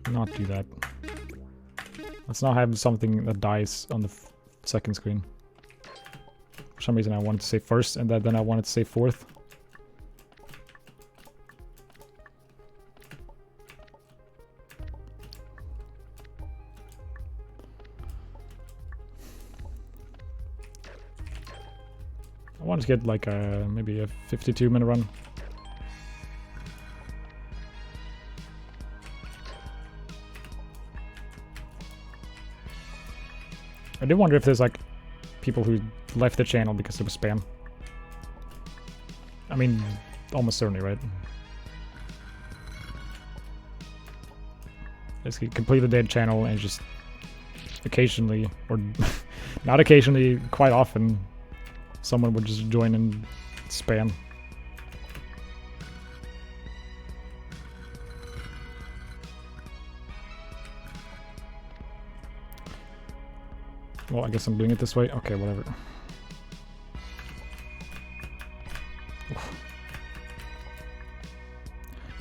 not do that. Let's not have something that dies on the second screen. For some reason I wanted to save first, and then I wanted to save fourth. I want to get like maybe a 52-minute run. I do wonder if there's like people who left the channel because it was spam. I mean, almost certainly, right? Just complete the dead channel and just occasionally, or not occasionally, quite often, someone would just join and spam. Well, I guess I'm doing it this way. Okay, whatever.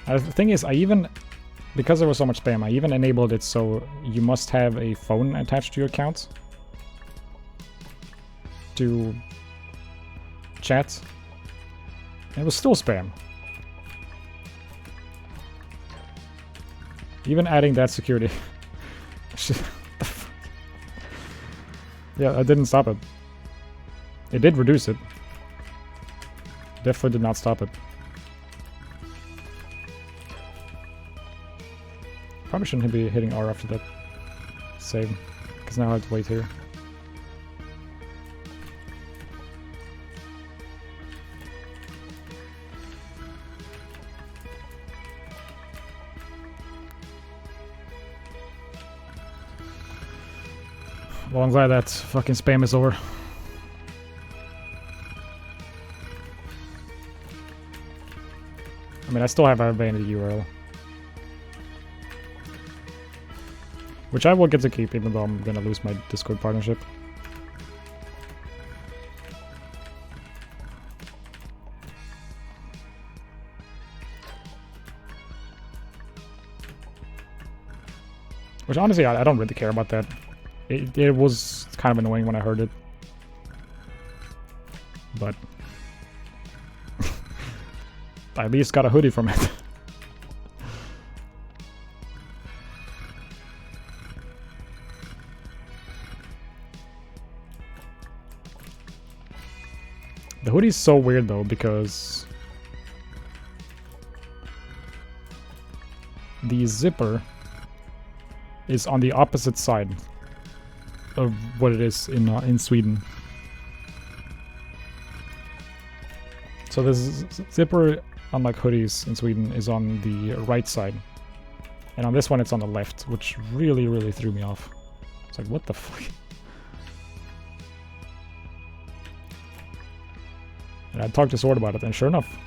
The thing is, because there was so much spam, I even enabled it so you must have a phone attached to your account to chat. And it was still spam. Even adding that security. Yeah, I didn't stop it. It did reduce it. Definitely did not stop it. Probably shouldn't be hitting R after that save, because now I have to wait here. Well, I'm glad that fucking spam is over. I mean, I still have a vanity URL. Which I will get to keep, even though I'm gonna lose my Discord partnership. Which honestly, I don't really care about that. It was kind of annoying when I heard it. But I at least got a hoodie from it. The hoodie's so weird though, because the zipper is on the opposite side of what it is in Sweden. So the zipper, unlike hoodies in Sweden, is on the right side, and on this one it's on the left, which really threw me off. It's like, what the fuck? And I talked to Sword about it, and sure enough,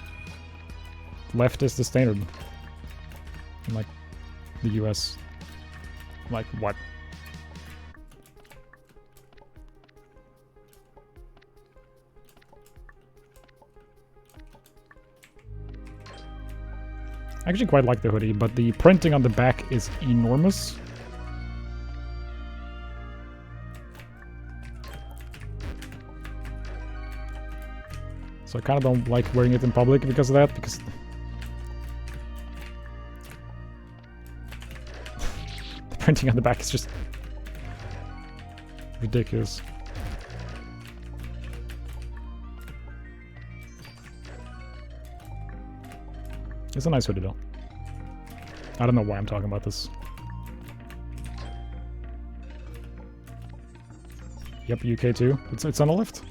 left is the standard in like the US. I'm like, what? I actually quite like the hoodie, but the printing on the back is enormous. So I kind of don't like wearing it in public because of that, because the printing on the back is just ridiculous. It's a nice hoodie though. I don't know why I'm talking about this. Yep, UK too. It's on the left.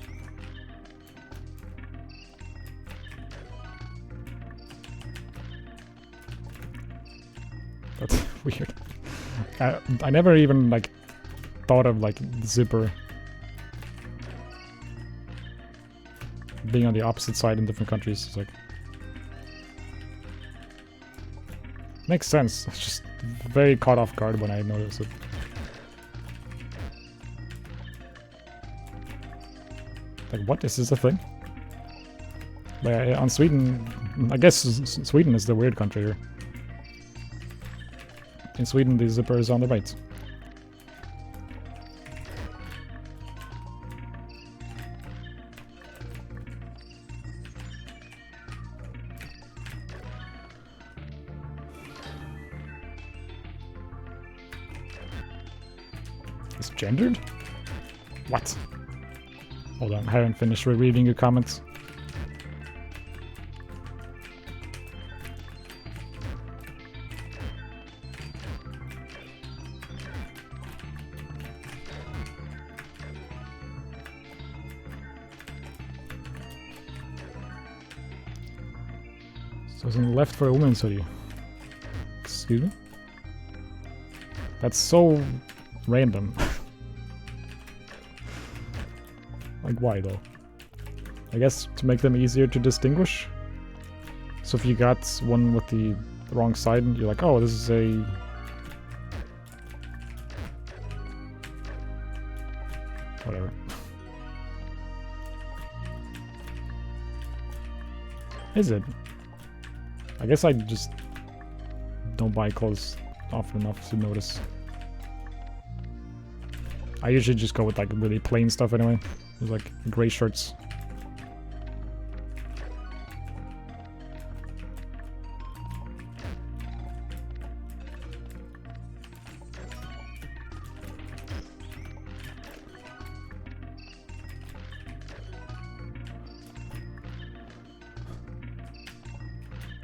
That's weird. I never even like thought of like the zipper being on the opposite side in different countries. It's like, makes sense. It's just very caught off guard when I noticed it. Like, what? Is this a thing? Like, on Sweden, I guess Sweden is the weird country here. in Sweden the zipper is on the right. It's gendered? What? Hold on, I haven't finished reading your comments. So it's on the left for a woman's hoodie. Excuse me? That's so random. Like, why though? I guess to make them easier to distinguish. So if you got one with the wrong side, you're like, oh, this is a... whatever. Is it? I guess I just don't buy clothes often enough to notice. I usually just go with like really plain stuff anyway. With like gray shirts.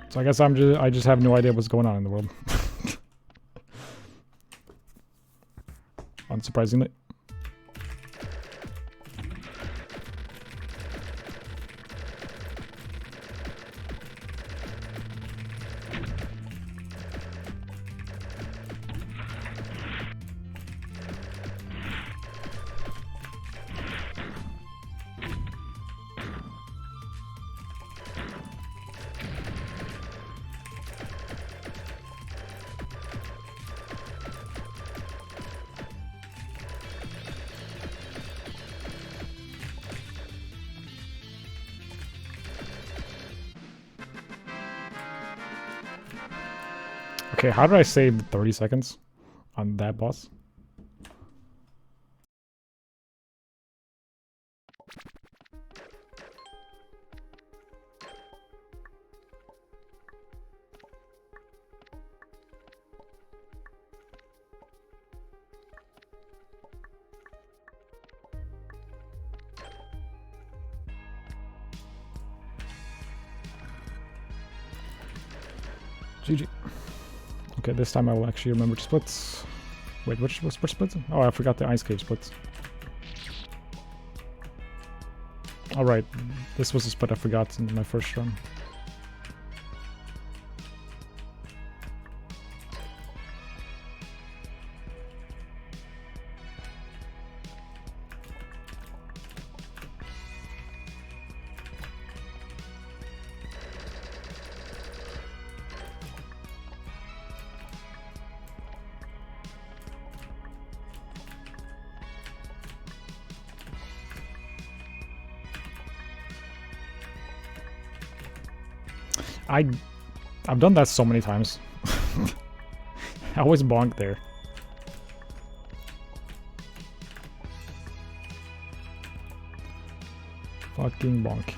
So I guess I just have no idea what's going on in the world. Unsurprisingly. Okay, how did I save 30 seconds on that boss? GG. Okay, this time I will actually remember to split. Wait, which split? Oh, I forgot the ice cave split. Alright, this was a split I forgot in my first run. I've done that so many times. I always bonk there. Fucking bonk.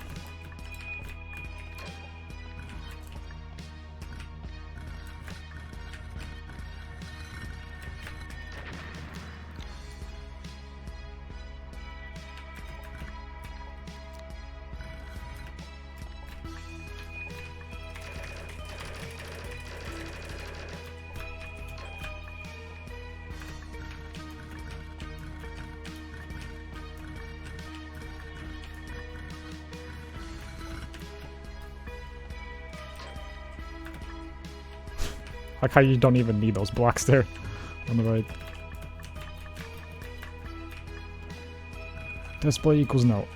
Like how you don't even need those blocks there on the right. Display equals no.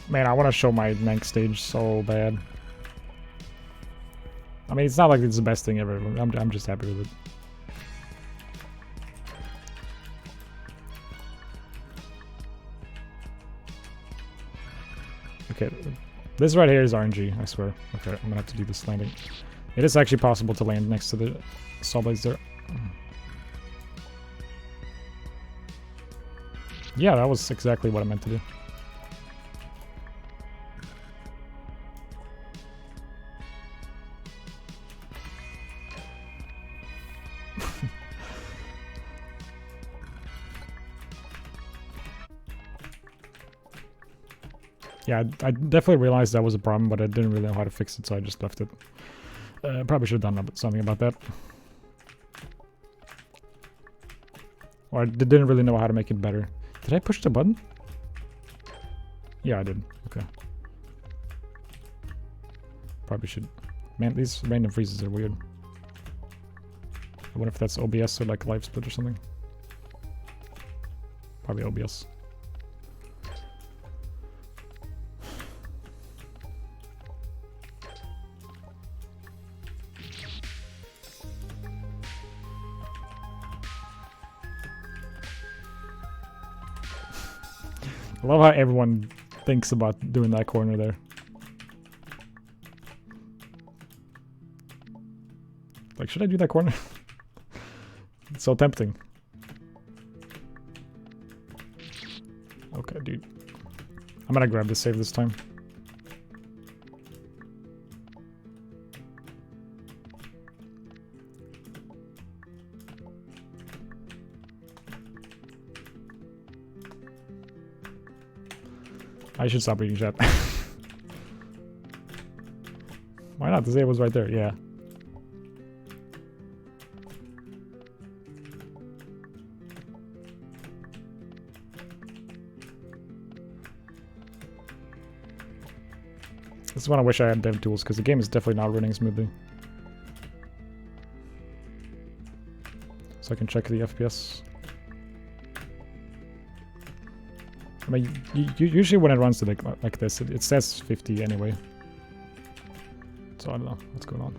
Man, I want to show my Nank stage so bad. I mean, it's not like it's the best thing ever. I'm just happy with it. Okay, this right here is RNG, I swear. Okay, I'm gonna have to do this landing. It is actually possible to land next to the saw blades there. Yeah, that was exactly what I meant to do. Yeah, I definitely realized that was a problem, but I didn't really know how to fix it, so I just left it. Probably should have done something about that. Or I didn't really know how to make it better. Did I push the button? Yeah, I did. Okay. Probably should. Man, these random freezes are weird. I wonder if that's OBS or like live split or something. Probably OBS. I love how everyone thinks about doing that corner there. Like, should I do that corner? It's so tempting. Okay, dude. I'm gonna grab the save this time. I should stop reading chat. Why not? The save was right there, yeah. This is when I wish I had dev tools, because the game is definitely not running smoothly. So I can check the FPS. I mean, usually when it runs to like this, it says 50 anyway. So I don't know what's going on.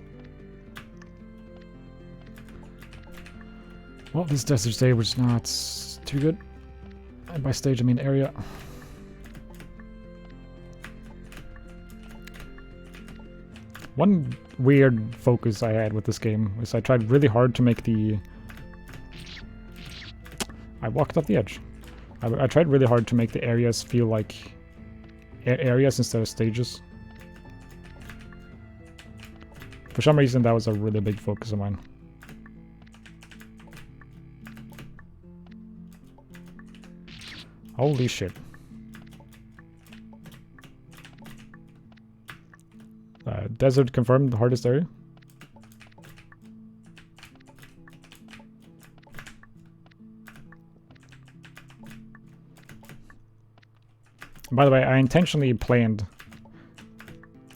Well, this desert stage was not too good. And by stage, I mean area. One weird focus I had with this game is I tried really hard to make the... I walked off the edge. I tried really hard to make the areas feel like areas instead of stages. For some reason, that was a really big focus of mine. Holy shit. Desert confirmed, the hardest area. By the way, I intentionally planned...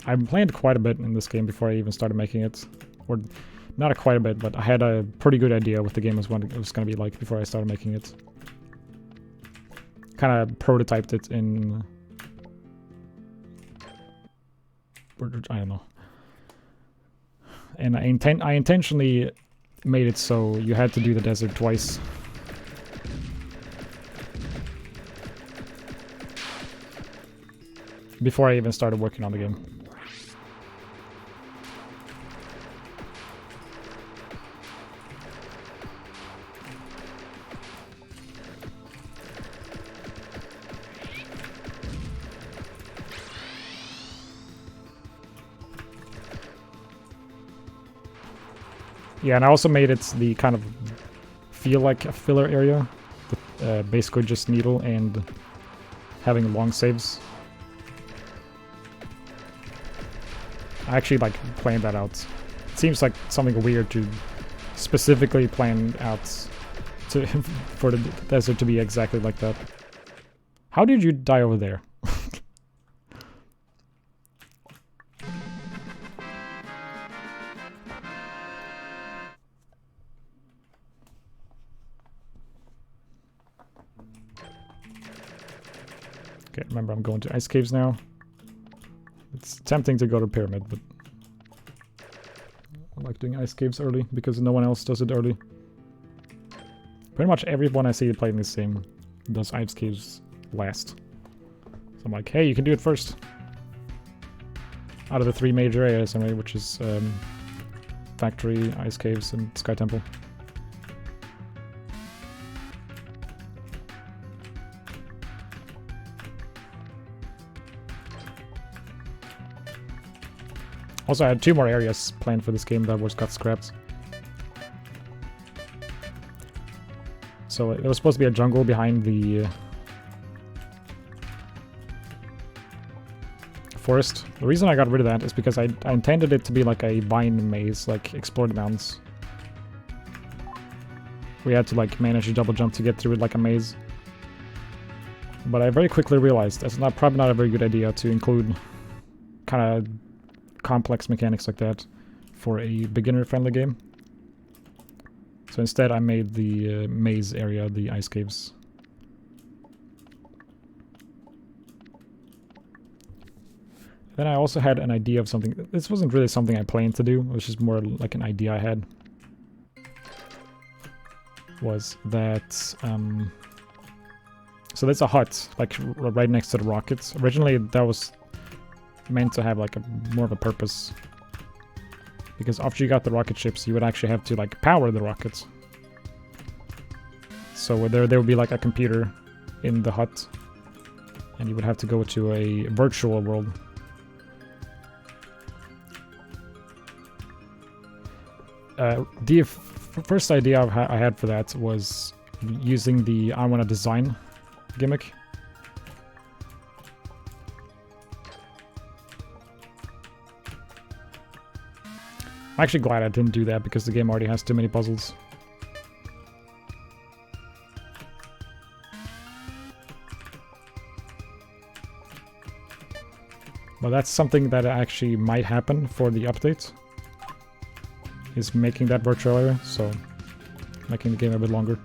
I planned quite a bit in this game before I even started making it. Or, not quite a bit, but I had a pretty good idea what the game was going to be like before I started making it. Kind of prototyped it in... I don't know. And I intentionally made it so you had to do the desert twice. Before I even started working on the game. Yeah, and I also made it the kind of feel like a filler area. With, basically just needle and having long saves. I actually like planned that out. It seems like something weird to specifically plan out to for the desert to be exactly like that. How did you die over there? Okay, remember I'm going to ice caves now. It's tempting to go to pyramid, but I like doing ice caves early because no one else does it early. Pretty much everyone I see playing this game does ice caves last. So I'm like, hey, you can do it first. Out of the 3 major areas anyway, which is Factory, Ice Caves, and Sky Temple. Also, I had 2 more areas planned for this game that got scrapped. So there was supposed to be a jungle behind the forest. The reason I got rid of that is because I intended it to be like a vine maze, like Explore the Mountains. We had to like manage a double jump to get through it like a maze. But I very quickly realized that's probably not a very good idea to include kind of complex mechanics like that for a beginner-friendly game. So instead I made the maze area the ice caves. Then I also had an idea of something. This wasn't really something I planned to do, it was just more like an idea I had. Was that, so there's a hut, like right next to the rockets. Originally that was meant to have like more of a purpose. Because after you got the rocket ships, you would actually have to like power the rockets. So there would be like a computer in the hut. And you would have to go to a virtual world. The first idea I had for that was using the I wanna design gimmick. I'm actually glad I didn't do that because the game already has too many puzzles. But that's something that actually might happen for the update. Is making that virtual area, so making the game a bit longer.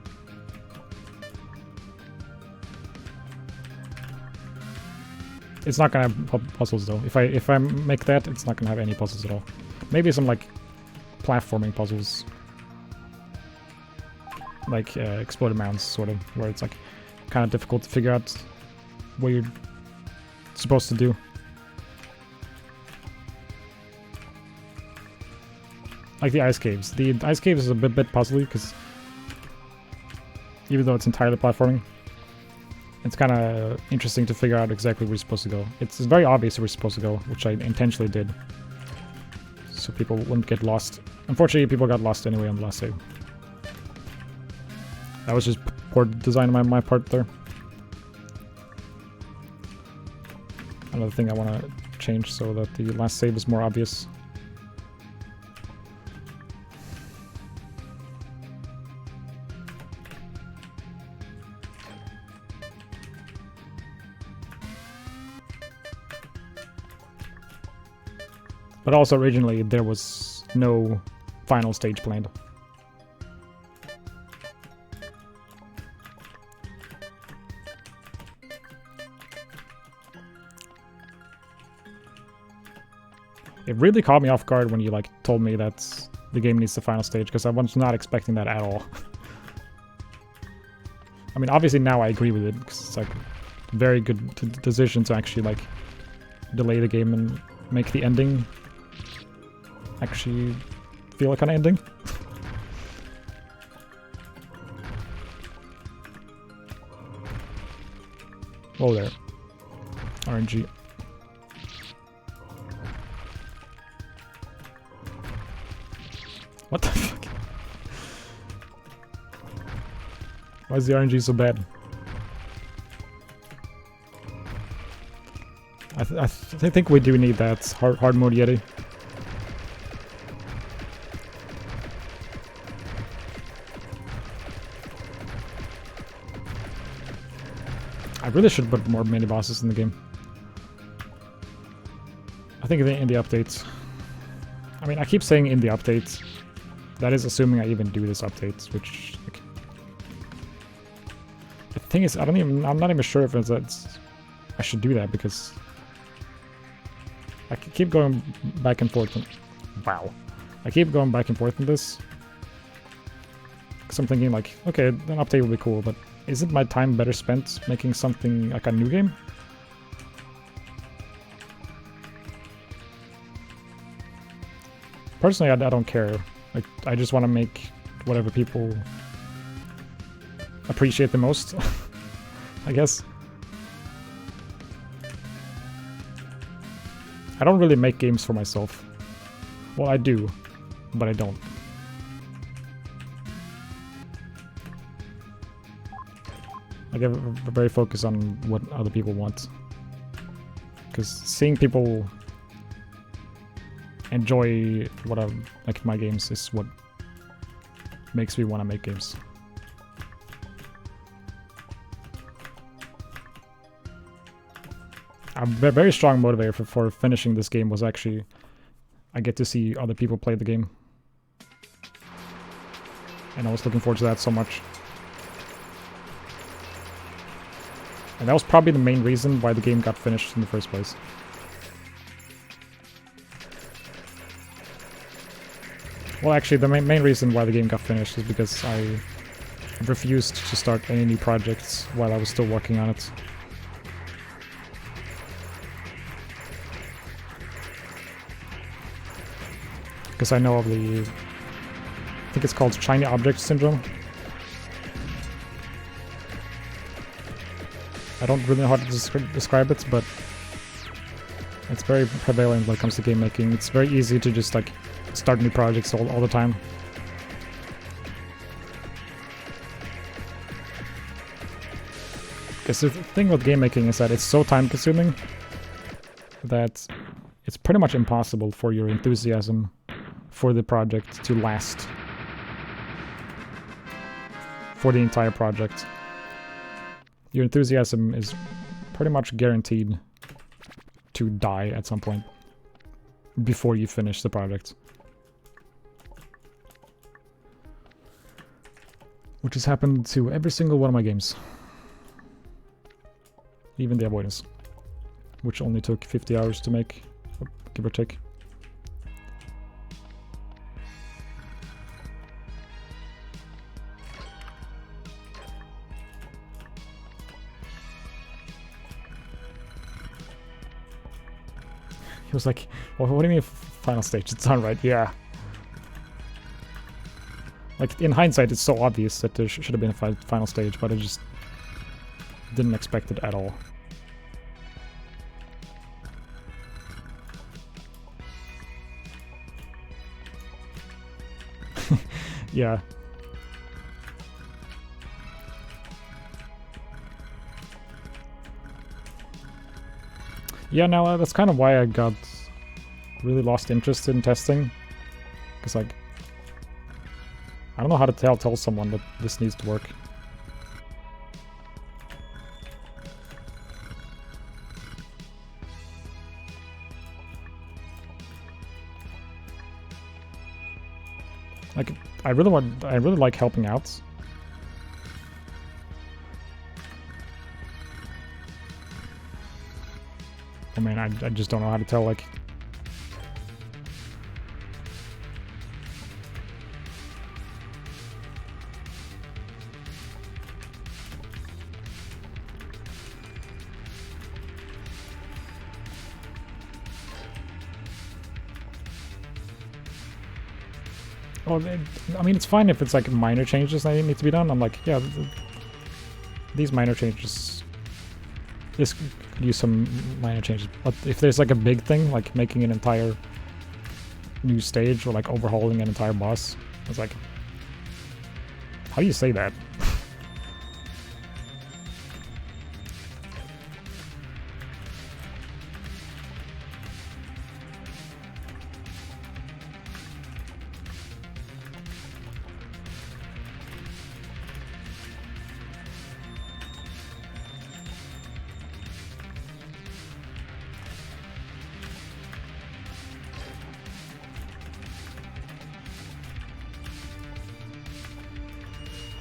It's not gonna have puzzles though. If I make that, it's not gonna have any puzzles at all. Maybe some like platforming puzzles, like Exploded Mounds, sort of, where it's like kind of difficult to figure out what you're supposed to do. Like the ice caves. The ice caves is a bit puzzly because even though it's entirely platforming, it's kind of interesting to figure out exactly where you're supposed to go. It's very obvious where you're supposed to go, which I intentionally did, so people wouldn't get lost. Unfortunately, people got lost anyway on the last save. That was just poor design on my part there. Another thing I want to change so that the last save is more obvious. But also originally there was no final stage planned. It really caught me off guard when you like told me that the game needs the final stage, because I was not expecting that at all. I mean, obviously now I agree with it, because it's like a very good decision to actually like delay the game and make the ending actually feel like an ending. Whoa there. RNG. What the fuck? Why is the RNG so bad? I think we do need that hard mode Yeti. I really should put more mini bosses in the game. I think in the updates. I mean, I keep saying in the updates. That is assuming I even do this update, which like, the thing is, I'm not even sure if it's I should do that because I keep going back and forth. Wow. I keep going back and forth in this. Because I'm thinking like, okay, an update will be cool, but isn't my time better spent making something like a new game? Personally, I don't care. Like, I just want to make whatever people appreciate the most, I guess. I don't really make games for myself. Well, I do, but I don't. I get very focused on what other people want. Because seeing people enjoy what I like my games is what makes me want to make games. A very strong motivator for finishing this game was actually I get to see other people play the game. And I was looking forward to that so much. And that was probably the main reason why the game got finished in the first place. Well, actually, the main reason why the game got finished is because I refused to start any new projects while I was still working on it. Because I know of the... I think it's called shiny object syndrome. I don't really know how to describe it, but it's very prevalent when it comes to game making. It's very easy to just like start new projects all the time. Because the thing with game making is that it's so time consuming that it's pretty much impossible for your enthusiasm for the project to last for the entire project. Your enthusiasm is pretty much guaranteed to die at some point before you finish the project. Which has happened to every single one of my games. Even the Avoidance, which only took 50 hours to make, give or take. He was like, well, what do you mean final stage? It's done, right? Yeah. Like, in hindsight, it's so obvious that there should have been a final stage, but I just didn't expect it at all. Yeah. Yeah, now that's kind of why I got really lost interest in testing. Because, like, I don't know how to tell someone that this needs to work. Like, I really like helping out. I mean, I just don't know how to tell, like... Well, I mean, it's fine if it's like minor changes that need to be done. I'm like, yeah, these minor changes... This could use some minor changes. But if there's like a big thing, like making an entire new stage or like overhauling an entire boss, it's like, how do you say that?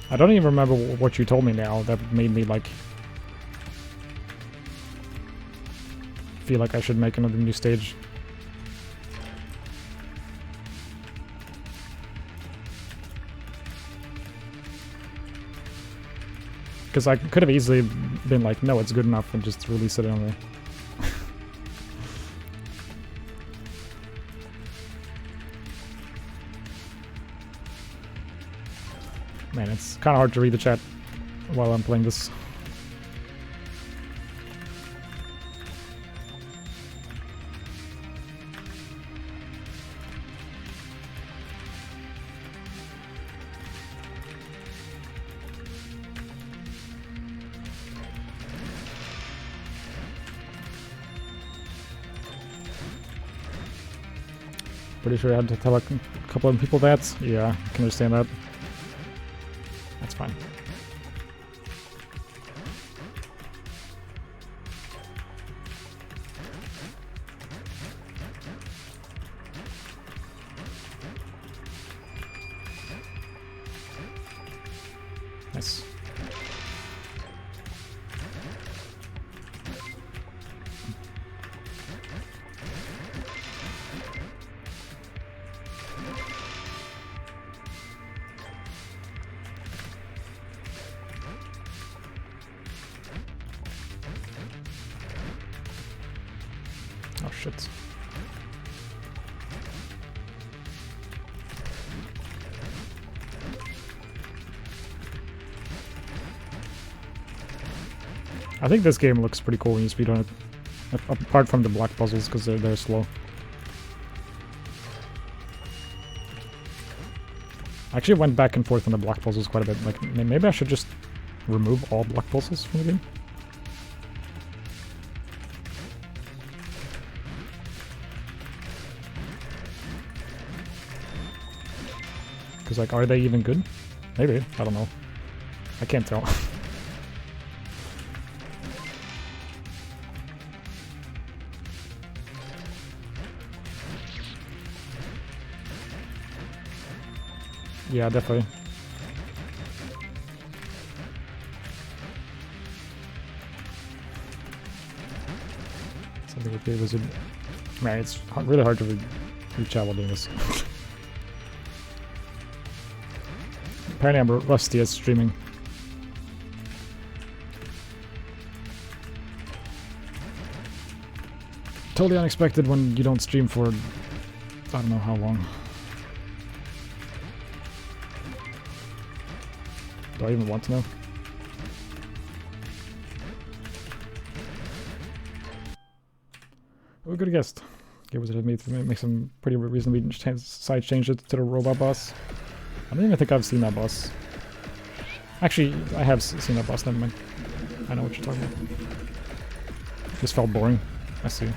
I don't even remember what you told me now that made me like feel like I should make another new stage. Because I could have easily been like, no, it's good enough, and just release it anyway. Man, it's kind of hard to read the chat while I'm playing this. Pretty sure I had to tell a couple of people that. Yeah, I can understand that. That's fine. Nice. Oh shit. I think this game looks pretty cool when you speedrun it. Apart from the block puzzles, because they're slow. I actually went back and forth on the block puzzles quite a bit. Like, maybe I should just remove all block puzzles from the game. Because, like, are they even good? Maybe. I don't know. I can't tell. Yeah, definitely. Something with the wizard. Man, it's really hard to reach out while doing this. Apparently I'm rusty at streaming. Totally unexpected when you don't stream for I don't know how long. Do I even want to know? Oh, good guest. Give us a make some pretty reasonably side changes to the robot boss. I don't even think I've seen that boss. Actually, I have seen that boss, never mind. I know what you're talking about. Just felt boring. I see.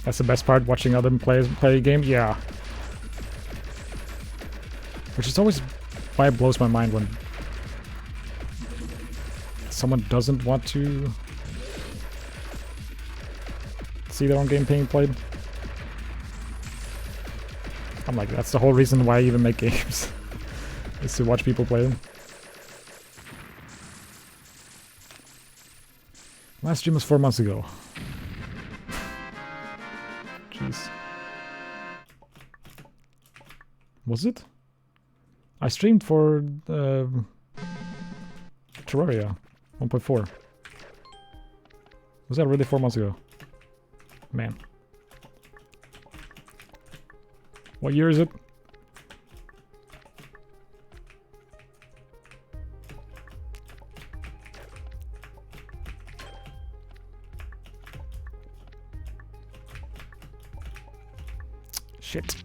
That's the best part, watching other players play a game? Yeah. Which is always why it blows my mind when someone doesn't want to see their own game being played. I'm like, that's the whole reason why I even make games. Is to watch people play them. Last stream was 4 months ago. Jeez. Was it? I streamed for Terraria 1.4. Was that really 4 months ago? Man. What year is it? Shit.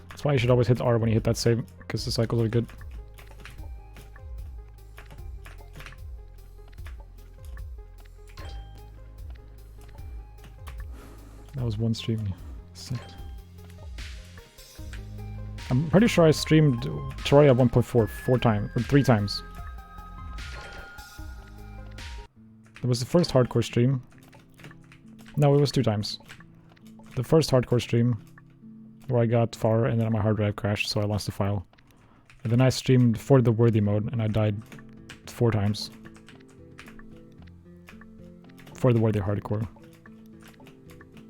That's why you should always hit R when you hit that save, because the cycles are good. That was one stream. Second. I'm pretty sure I streamed Terraria 1.4 3 times. It was the first hardcore stream. No, it was 2 times. The first hardcore stream where I got far and then my hard drive crashed, so I lost the file. And then I streamed for the worthy mode and I died 4 times. For the worthy hardcore.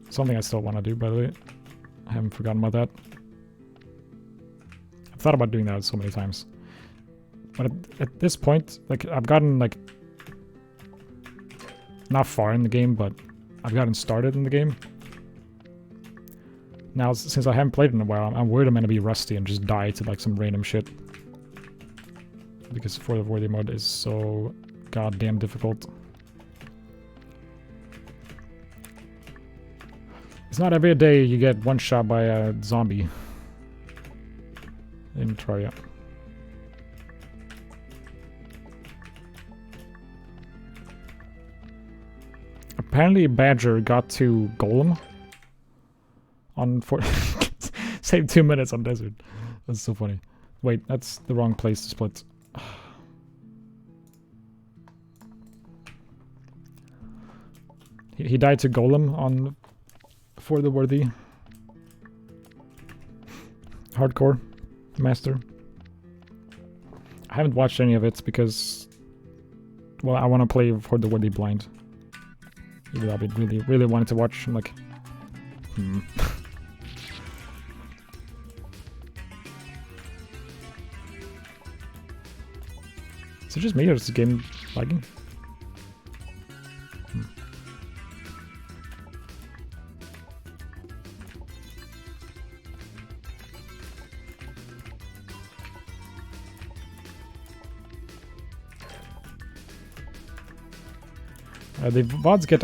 Something I still want to do, by the way. I haven't forgotten about that. I've thought about doing that so many times. But at this point, like, I've gotten, like, not far in the game, but I've gotten started in the game. Now, since I haven't played in a while, I'm worried I'm gonna be rusty and just die to, like, some random shit. Because For the Worthy mode is so goddamn difficult. It's not every day you get one shot by a zombie in Terraria. Apparently Badger got to Golem on saved 2 minutes on Desert. That's so funny. Wait, that's the wrong place to split. He died to Golem on For the Worthy hardcore master. I haven't watched any of it because, well, I want to play For the Worthy blind. Even though I've been really wanted to watch. I'm like, Is it just me or is the game lagging? The VODs get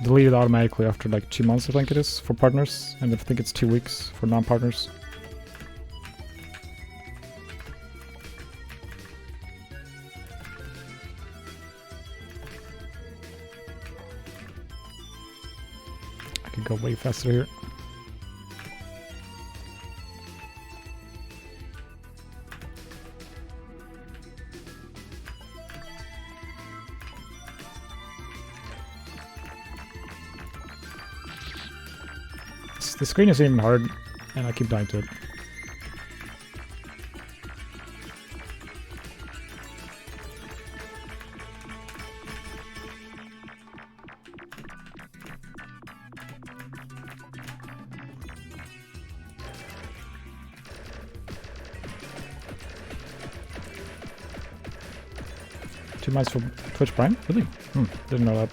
deleted automatically after like 2 months, I think it is, for partners, and I think it's 2 weeks for non-partners. I could go way faster here. The screen isn't even hard, and I keep dying to it. Two months for Twitch Prime? Really? Didn't know that.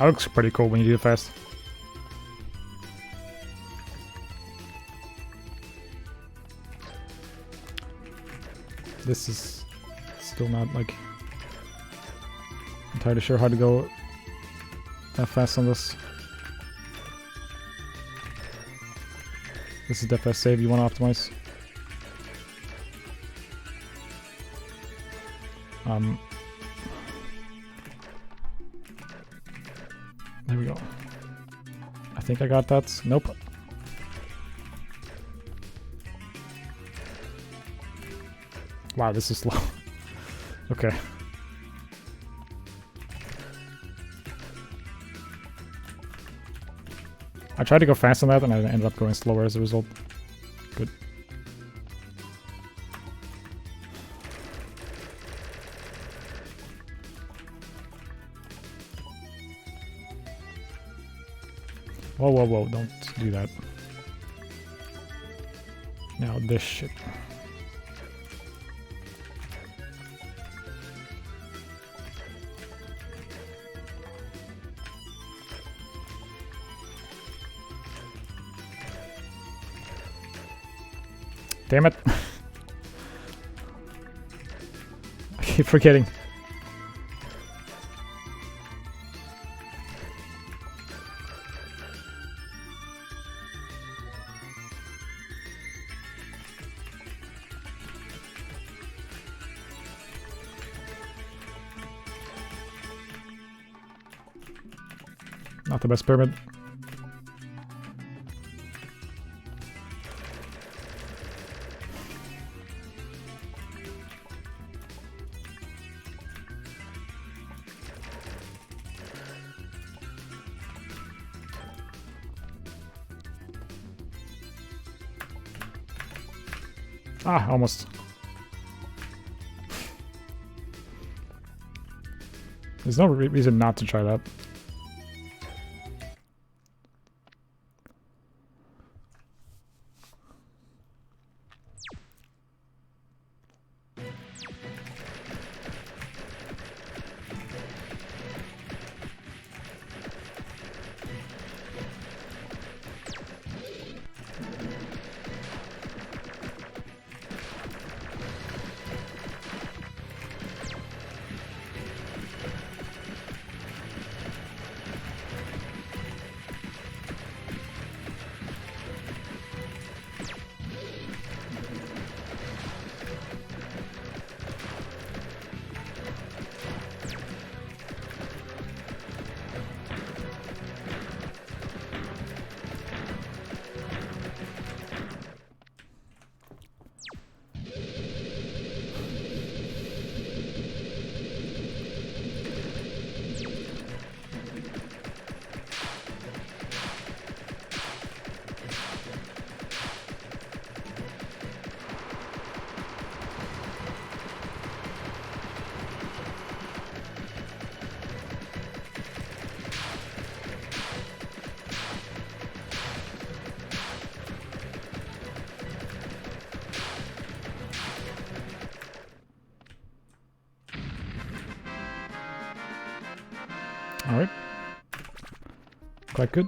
That looks pretty cool when you do it fast. This is still not like entirely sure how to go that fast on this. This is the fast save you want to optimize. There we go. I think I got that. Nope. Wow, this is slow. Okay. I tried to go fast on that and I ended up going slower as a result. Good. Whoa, whoa, whoa, don't do that. Now this shit. Damn it. I keep forgetting. Not the best pyramid. Ah, almost. There's no reason not to try that. Alright. Quite good.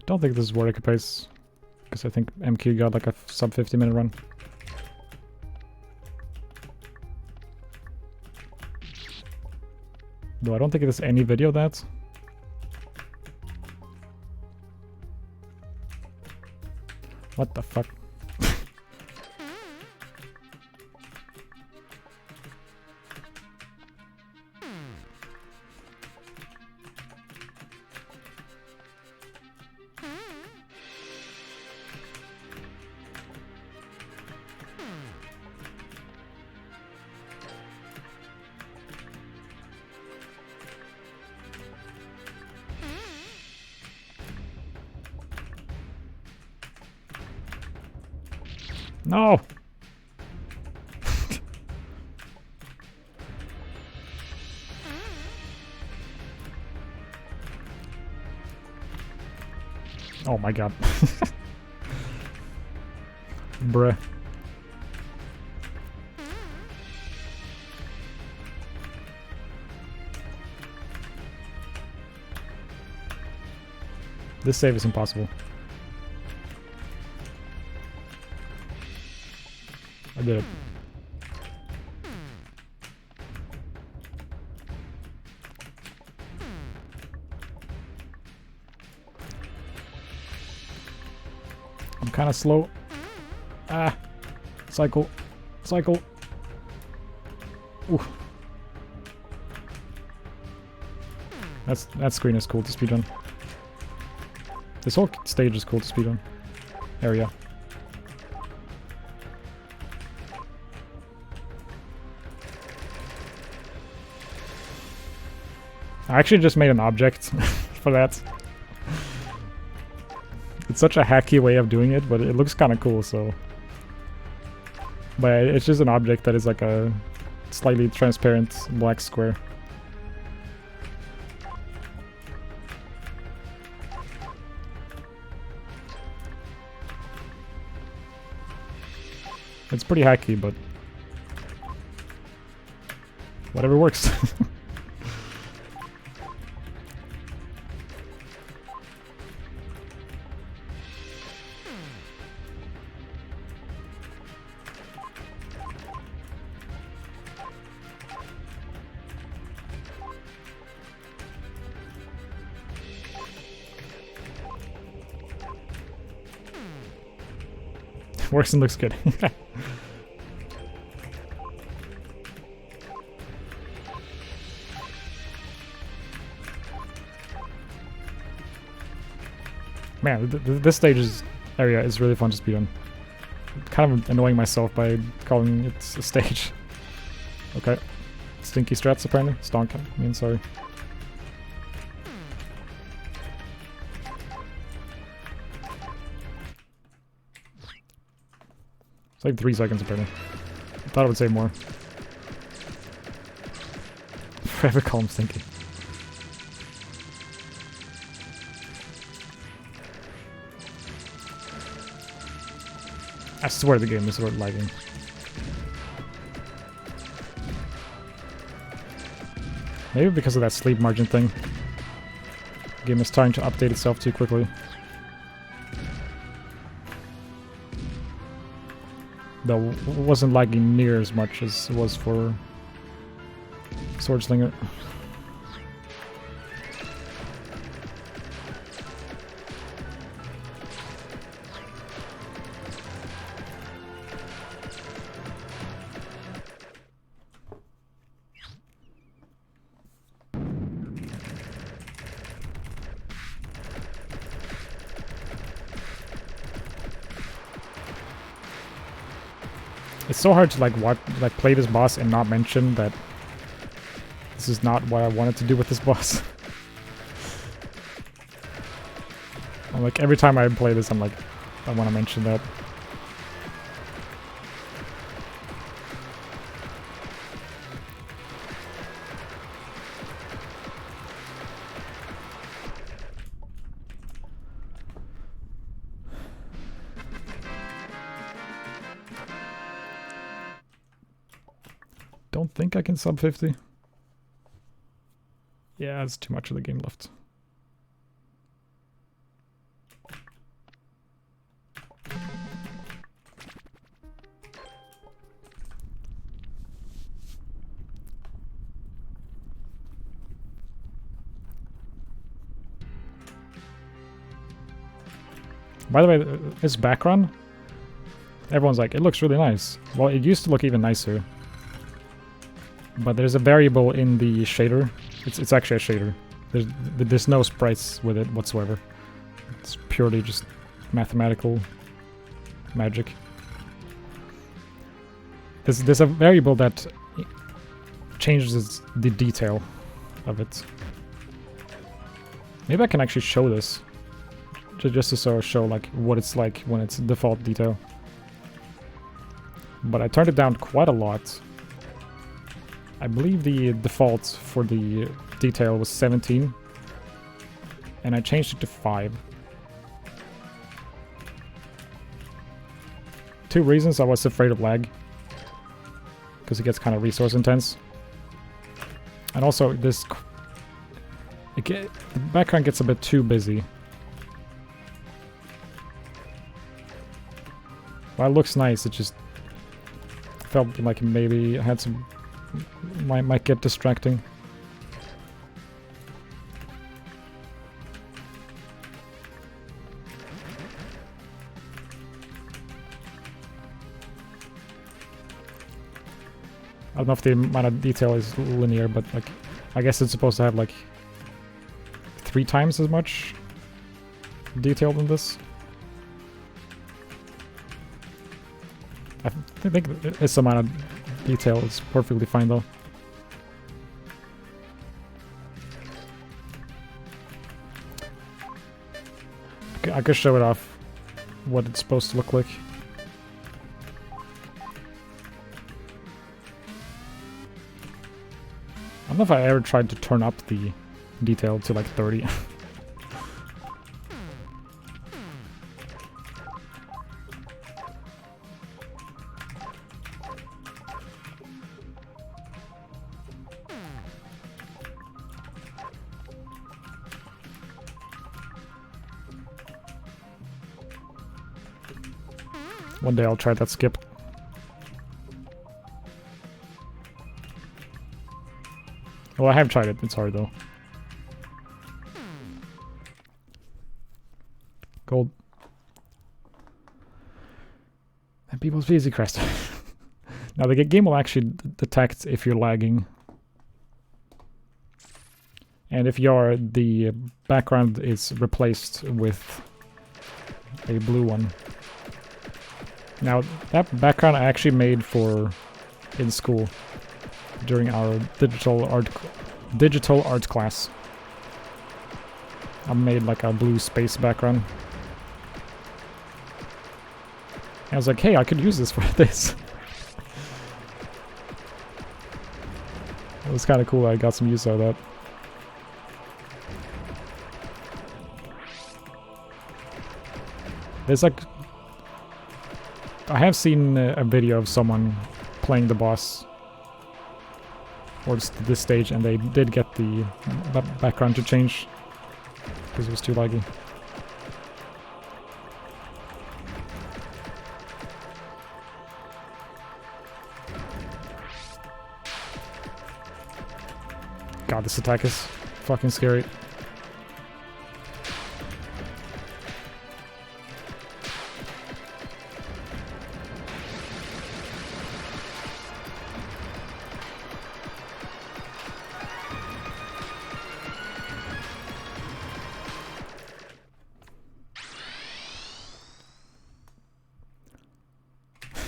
Don't think this is worth a pace, because I think MQ got like a sub 50-minute run. Though I don't think there's any video of that. What the fuck? No! Oh my god. Bruh. This save is impossible. I did it. I'm kind of slow. Ah. Cycle. Cycle. Ooh. That screen is cool to speedrun. This whole stage is cool to speedrun. Area. I actually just made an object for that. It's such a hacky way of doing it, but it looks kind of cool, so... But it's just an object that is like a slightly transparent black square. It's pretty hacky, but... whatever works. Works and looks good. Man, this area is really fun to speedrun. Kind of annoying myself by calling it a stage. Okay. Stinky strats apparently. Stonk, I mean, sorry. It's like 3 seconds apparently. I thought it would say more. Forever call him Stinky. I swear the game is sort of lagging. Maybe because of that sleep margin thing. The game is trying to update itself too quickly. Though it wasn't lagging near as much as it was for Swordslinger. It's so hard to like play this boss and not mention that this is not what I wanted to do with this boss. I'm like, every time I play this, I'm like, I want to mention that. Don't think I can sub 50. Yeah, it's too much of the game left. By the way, this background, everyone's like, it looks really nice. Well, it used to look even nicer. But there's a variable in the shader. It's actually a shader. There's no sprites with it whatsoever. It's purely just mathematical magic. There's a variable that changes the detail of it. Maybe I can actually show this. Just to sort of show like what it's like when it's default detail. But I turned it down quite a lot. I believe the default for the detail was 17, and I changed it to 5. 2 reasons: I was afraid of lag, because it gets kind of resource intense, and also the background gets a bit too busy. While it looks nice, it just felt like maybe I had some might get distracting. I don't know if the amount of detail is linear, but like I guess it's supposed to have like 3 times as much detail than this. I think this amount of detail is perfectly fine though. I could show it off what it's supposed to look like. I don't know if I ever tried to turn up the detail to like 30. One day I'll try that skip. Well, I have tried it. It's hard though. Gold. And people's PC crashed. Now the game will actually detect if you're lagging. And if the background is replaced with a blue one. Now that background I actually made for in school during our digital art class. I made like a blue space background. I was like, hey, I could use this for this. It was kind of cool. I got some use out of that. There's like... I have seen a video of someone playing the boss towards this stage, and they did get the background to change because it was too laggy. God, this attack is fucking scary.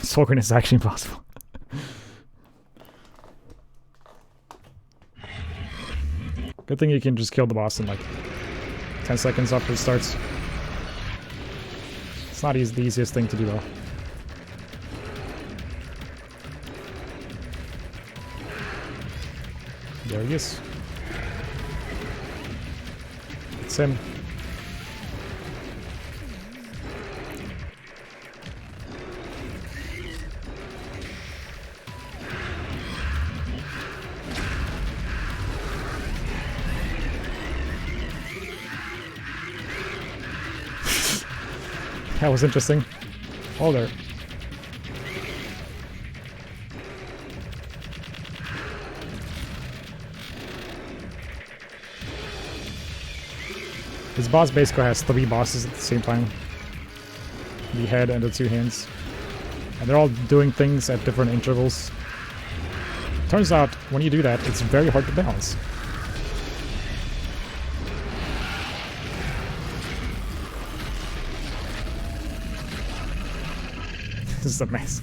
Sorkin is actually impossible. Good thing you can just kill the boss in like 10 seconds after it starts. It's not the easiest thing to do though. There he is. It's him. That was interesting. Oh, there. This boss basically has 3 bosses at the same time. The head and the 2 hands. And they're all doing things at different intervals. Turns out, when you do that, it's very hard to balance. This is a mess.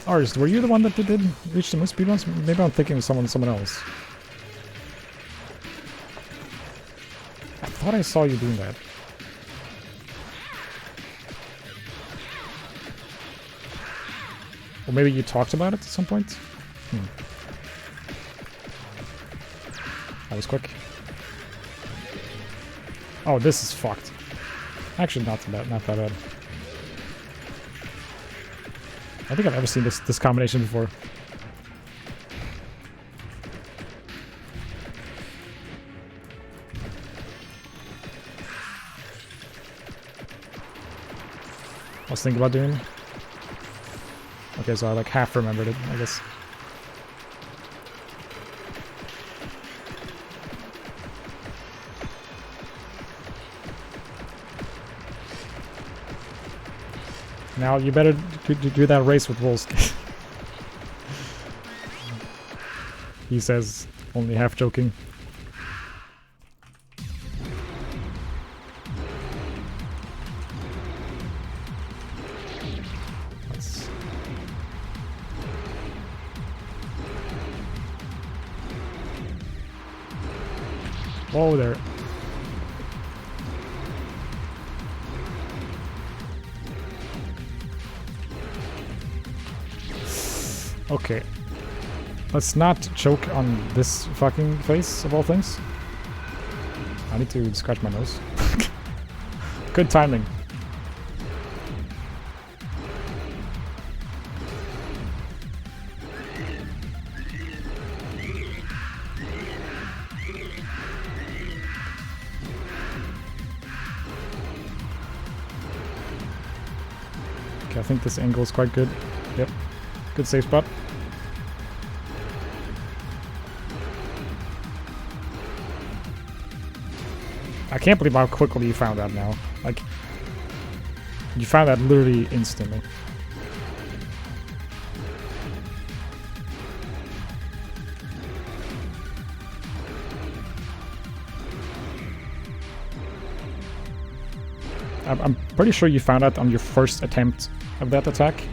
Artist, were you the one that did Reach the Moon Speedruns? Maybe I'm thinking of someone else. I thought I saw you doing that. Or maybe you talked about it at some point? That was quick. Oh, this is fucked. Actually, not that bad. I think I've ever seen this combination before. I was thinking about doing it. Okay, so I like half remembered it, I guess. Now you better do that race with wolves. He says, only half joking. Whoa there. Okay. Let's not choke on this fucking face, of all things. I need to scratch my nose. Good timing. Okay, I think this angle is quite good. Yep. Good safe spot. I can't believe how quickly you found that now. Like, you found that literally instantly. I'm pretty sure you found that on your first attempt of that attack.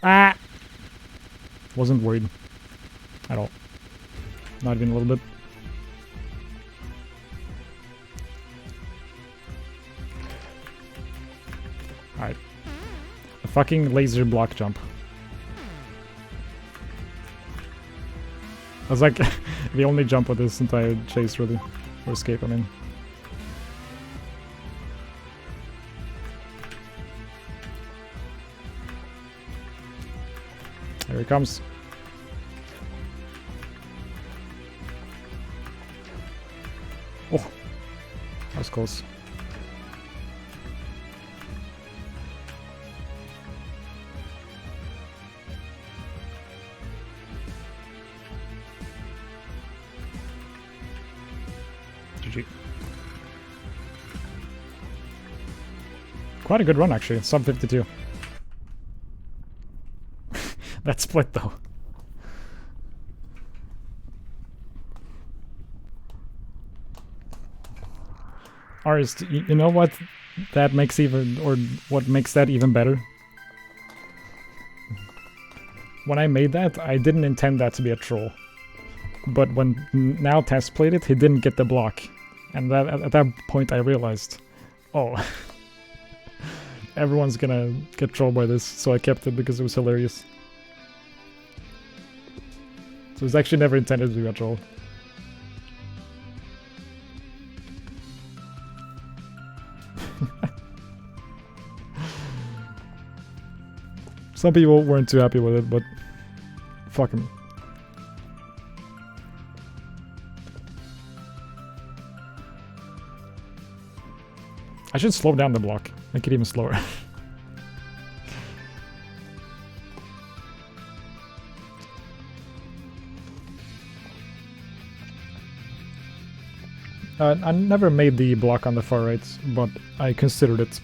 Ah! Wasn't worried at all. Not even a little bit. Alright. A fucking laser block jump. That's like the only jump of this entire chase, really. Or escape, I mean. Here he comes. Oh, that was close. GG. Quite a good run, actually. Sub 52. That split, though. Arist, you know what that makes even, or what makes that even better? When I made that, I didn't intend that to be a troll. But when now Tess played it, he didn't get the block. And that, at that point I realized, oh, everyone's gonna get trolled by this, so I kept it because it was hilarious. So it was actually never intended to be a troll. Some people weren't too happy with it, but fuck him. I should slow down the block, make it even slower. I never made the block on the far right, but I considered it.